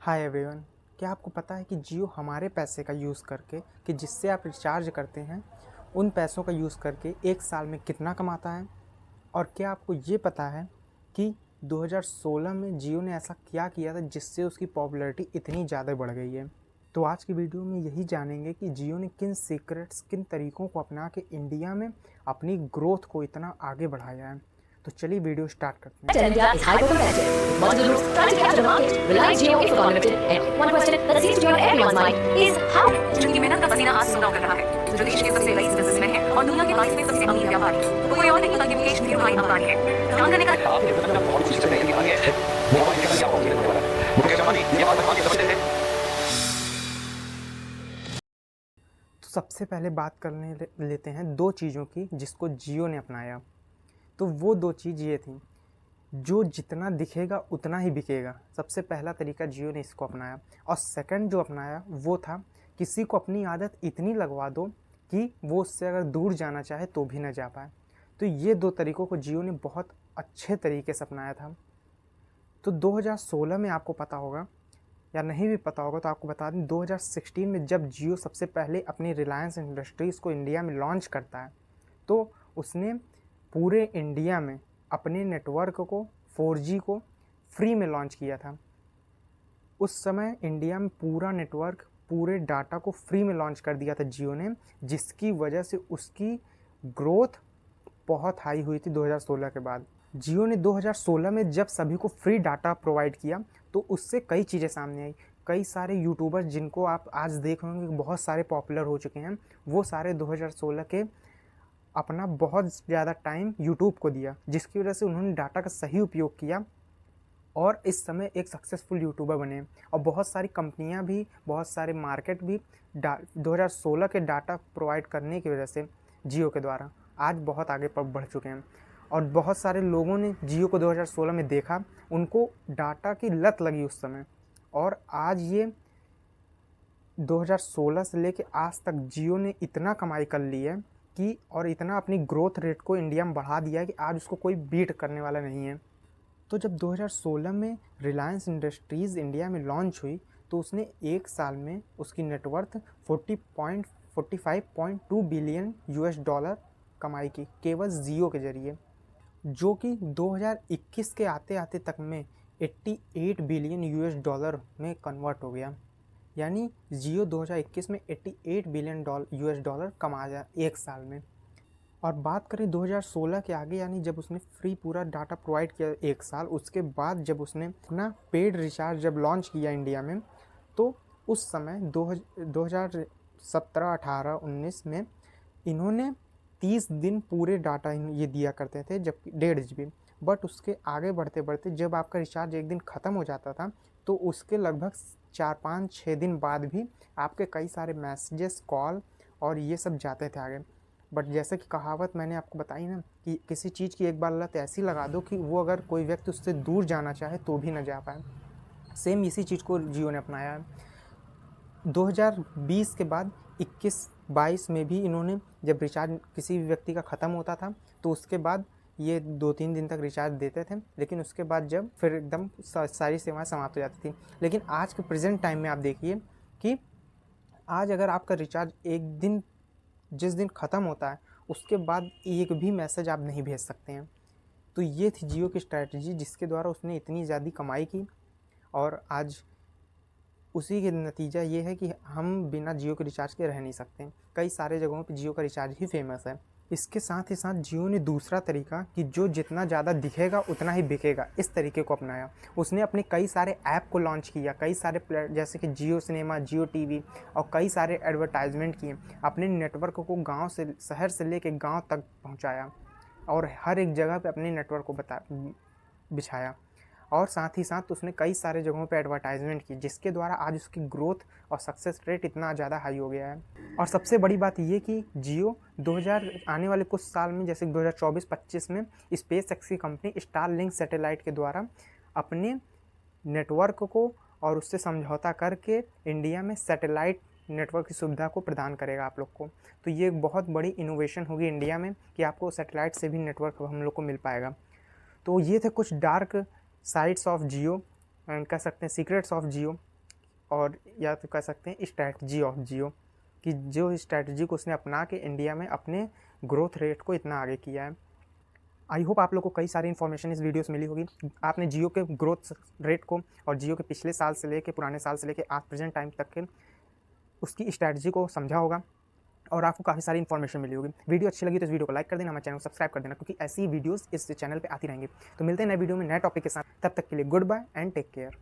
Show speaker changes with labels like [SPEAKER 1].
[SPEAKER 1] Hi everyone. क्या आपको पता है कि जियो हमारे पैसे का यूज़ करके कि जिससे आप रिचार्ज करते हैं उन पैसों का यूज़ करके एक साल में कितना कमाता है? और क्या आपको ये पता है कि 2016 में जियो ने ऐसा क्या किया था जिससे उसकी पॉपुलैरिटी इतनी ज़्यादा बढ़ गई है? तो आज की वीडियो में यही जानेंगे कि जियो ने किन सीक्रेट्स किन तरीकों को अपना के इंडिया में अपनी ग्रोथ को इतना आगे बढ़ाया है। तो चलिए वीडियो स्टार्ट करते हैं।
[SPEAKER 2] India is hyper-competitive, with multiple groups trying to capture the market. Reliance Jio Infocom Limited, and one question that seems to be on everyone's mind is how? जिनकी मेहनत का पसीना आज सुनाव कर रहा है, जो देश के सबसे रईस बिजनेसमैन है और दुनिया के 22वें सबसे अमीर व्यापारी, तो कोई और नहीं बल्कि मुकेश धीरूभाई अंबानी है। जान करने का आपने बताया बहुत कुछ चल रही है। वो बात क्या आपको लगने वाला है? मुकेश अंबानी ये बात बताने समझते हैं।
[SPEAKER 1] तो सबसे पहले बात करने लेते हैं दो चीज़ों की जिसको जियो ने अपनाया। तो वो दो चीज़ ये थी, जो जितना दिखेगा उतना ही बिकेगा। सबसे पहला तरीका जियो ने इसको अपनाया। और सेकंड जो अपनाया वो था, किसी को अपनी आदत इतनी लगवा दो कि वो उससे अगर दूर जाना चाहे तो भी ना जा पाए। तो ये दो तरीकों को जियो ने बहुत अच्छे तरीके से अपनाया था। तो 2016 में आपको पता होगा या नहीं भी पता होगा तो आपको बता दें, 2016 में जब जियो सबसे पहले अपनी रिलायंस इंडस्ट्रीज़ को इंडिया में लॉन्च करता है तो उसने पूरे इंडिया में अपने नेटवर्क को 4G को फ्री में लॉन्च किया था। उस समय इंडिया में पूरा नेटवर्क पूरे डाटा को फ्री में लॉन्च कर दिया था जियो ने, जिसकी वजह से उसकी ग्रोथ बहुत हाई हुई थी 2016 के बाद। जियो ने 2016 में जब सभी को फ्री डाटा प्रोवाइड किया तो उससे कई चीज़ें सामने आई। कई सारे यूट्यूबर्स जिनको आप आज देख रहे होंगे बहुत सारे पॉपुलर हो चुके हैं, वो सारे 2016 के अपना बहुत ज़्यादा टाइम यूट्यूब को दिया, जिसकी वजह से उन्होंने डाटा का सही उपयोग किया और इस समय एक सक्सेसफुल यूट्यूबर बने। और बहुत सारी कंपनियां भी, बहुत सारे मार्केट भी 2016 के डाटा प्रोवाइड करने की वजह से जियो के द्वारा आज बहुत आगे पर बढ़ चुके हैं। और बहुत सारे लोगों ने जियो को 2016 में देखा, उनको डाटा की लत लगी उस समय, और आज ये 2016 से लेके आज तक जियो ने इतना कमाई कर ली है कि और इतना अपनी ग्रोथ रेट को इंडिया में बढ़ा दिया है कि आज उसको कोई बीट करने वाला नहीं है। तो जब 2016 में रिलायंस इंडस्ट्रीज़ इंडिया में लॉन्च हुई तो उसने एक साल में उसकी नेटवर्थ 45.2 बिलियन यूएस डॉलर कमाई की केवल जियो के ज़रिए, जो कि 2021 के आते आते तक में 88 बिलियन यूएस डॉलर में कन्वर्ट हो गया। यानी जियो 2021 में 88 बिलियन यूएस डॉलर कमाया एक साल में। और बात करें 2016 के आगे, यानी जब उसने फ्री पूरा डाटा प्रोवाइड किया एक साल, उसके बाद जब उसने अपना पेड रिचार्ज जब लॉन्च किया इंडिया में, तो उस समय 2017, 18, 19 में इन्होंने 30 दिन पूरे डाटा ये दिया करते थे, जबकि 1.5 GB। बट उसके आगे बढ़ते बढ़ते जब आपका रिचार्ज एक दिन ख़त्म हो जाता था तो उसके लगभग 4-5-6 दिन बाद भी आपके कई सारे मैसेजेस, कॉल और ये सब जाते थे आगे। बट जैसे कि कहावत मैंने आपको बताई ना कि किसी चीज़ की एक बार लत ऐसी लगा दो कि वो अगर कोई व्यक्ति उससे दूर जाना चाहे तो भी ना जा पाए। सेम इसी चीज़ को जियो ने अपनाया है। 2020 के बाद 21-22 में भी इन्होंने जब रिचार्ज किसी भी व्यक्ति का ख़त्म होता था तो उसके बाद ये 2-3 दिन तक रिचार्ज देते थे, लेकिन उसके बाद जब फिर एकदम सारी सेवाएं समाप्त हो जाती थी। लेकिन आज के प्रेजेंट टाइम में आप देखिए कि आज अगर आपका रिचार्ज एक दिन जिस दिन ख़त्म होता है उसके बाद एक भी मैसेज आप नहीं भेज सकते हैं। तो ये थी जियो की स्ट्रैटेजी जिसके द्वारा उसने इतनी ज़्यादा कमाई की, और आज उसी के नतीजा ये है कि हम बिना जियो के रिचार्ज के रह नहीं सकते। कई सारे जगहों पे जियो का रिचार्ज ही फेमस है। इसके साथ ही साथ जियो ने दूसरा तरीका कि जो जितना ज़्यादा दिखेगा उतना ही बिकेगा, इस तरीके को अपनाया। उसने अपने कई सारे ऐप को लॉन्च किया, कई सारे जैसे कि जियो सिनेमा, जियो टीवी, और कई सारे एडवर्टाइजमेंट किए। अपने नेटवर्क को गांव से, शहर से लेके गांव तक पहुंचाया और हर एक जगह पे अपने नेटवर्क को बिछाया। और साथ ही साथ उसने कई सारे जगहों पे एडवर्टाइजमेंट की, जिसके द्वारा आज उसकी ग्रोथ और सक्सेस रेट इतना ज़्यादा हाई हो गया है। और सबसे बड़ी बात ये कि जियो 2000 आने वाले कुछ साल में, जैसे 2024-25 में, स्पेस एक्स की कंपनी स्टारलिंक सैटेलाइट के द्वारा अपने नेटवर्क को और उससे समझौता करके इंडिया में सैटेलाइट नेटवर्क की सुविधा को प्रदान करेगा आप लोग को। तो ये एक बहुत बड़ी इनोवेशन होगी इंडिया में कि आपको सैटेलाइट से भी नेटवर्क हम लोग को मिल पाएगा। तो ये थे कुछ डार्क साइड्स ऑफ जियो, कह सकते हैं सीक्रेट्स ऑफ जियो। और या तो कह सकते हैं स्ट्रैटजी ऑफ जियो, कि जो स्ट्रैटजी को उसने अपना के इंडिया में अपने ग्रोथ रेट को इतना आगे किया है। आई होप आप लोग को कई सारी इन्फॉर्मेशन इस वीडियो से मिली होगी। आपने जियो के ग्रोथ रेट को और जियो के पिछले साल से लेके पुराने साल से लेके आज प्रेजेंट टाइम तक के उसकी स्ट्रैटजी को समझा होगा और आपको काफ़ी सारी इन्फॉर्मेशन मिली होगी। वीडियो अच्छी लगी तो इस वीडियो को लाइक कर देना, हमारे चैनल को सब्सक्राइब कर देना, क्योंकि ऐसी वीडियोस इस चैनल पे आती रहेंगी। तो मिलते हैं नए वीडियो में नए टॉपिक के साथ, तब तक के लिए good bye and take care.